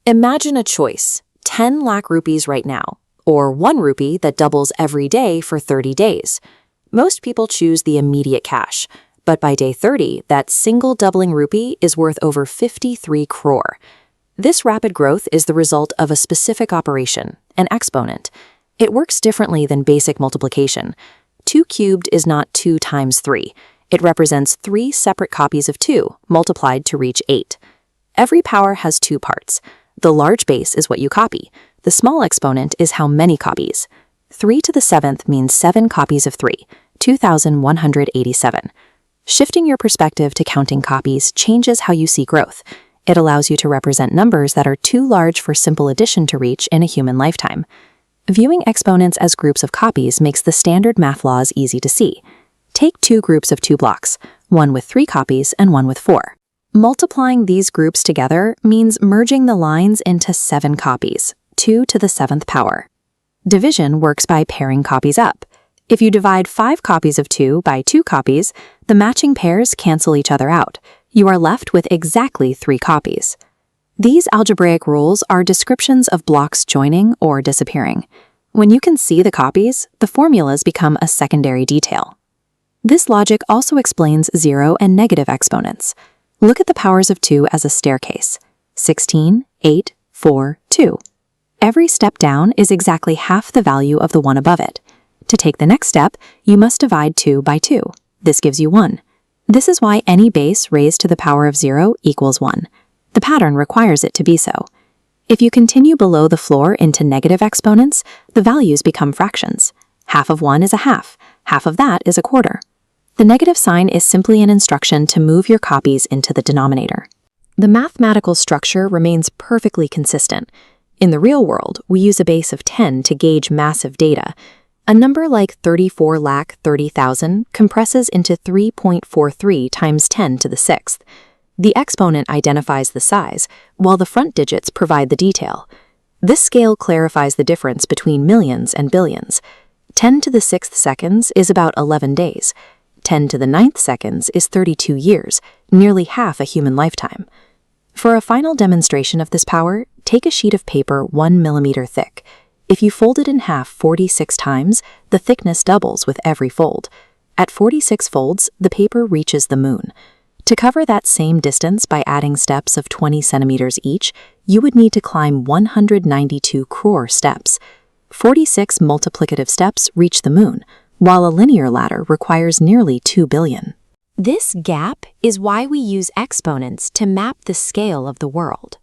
Imagine a choice, 10 lakh rupees right now, or 1 rupee that doubles every day for 30 days. Most people choose the immediate cash, but by day 30, that single doubling rupee is worth over 53 crore. This rapid growth is the result of a specific operation, an exponent. It works differently than basic multiplication. 2 cubed is not 2 times 3. It represents 3 separate copies of 2 multiplied to reach 8. Every power has 2 parts. The large base is what you copy. The small exponent is how many copies. 3 to the 7th means 7 copies of 3, 2,187. Shifting your perspective to counting copies changes how you see growth. It allows you to represent numbers that are too large for simple addition to reach in a human lifetime. Viewing exponents as groups of copies makes the standard math laws easy to see. Take 2 groups of 2 blocks, one with 3 copies and one with 4. Multiplying these groups together means merging the lines into 7 copies, 2 to the 7th power. Division works by pairing copies up. If you divide 5 copies of 2 by 2 copies, the matching pairs cancel each other out. You are left with exactly 3 copies. These algebraic rules are descriptions of blocks joining or disappearing. When you can see the copies, the formulas become a secondary detail. This logic also explains zero and negative exponents. Look at the powers of 2 as a staircase. 16, 8, 4, 2. Every step down is exactly half the value of the one above it. To take the next step, you must divide 2 by 2. This gives you 1. This is why any base raised to the power of 0 equals 1. The pattern requires it to be so. If you continue below the floor into negative exponents, the values become fractions. Half of 1 is a half. Half of that is a quarter. The negative sign is simply an instruction to move your copies into the denominator. The mathematical structure remains perfectly consistent. In the real world, we use a base of 10 to gauge massive data. A number like 34,30,000 compresses into 3.43 times 10 to the 6th. The exponent identifies the size, while the front digits provide the detail. This scale clarifies the difference between millions and billions. 10 to the 6th seconds is about 11 days. 10 to the 9th seconds is 32 years, nearly half a human lifetime. For a final demonstration of this power, take a sheet of paper 1 millimeter thick. If you fold it in half 46 times, the thickness doubles with every fold. At 46 folds, the paper reaches the moon. To cover that same distance by adding steps of 20 centimeters each, you would need to climb 192 crore steps. 46 multiplicative steps reach the moon, while a linear ladder requires nearly 2 billion. This gap is why we use exponents to map the scale of the world.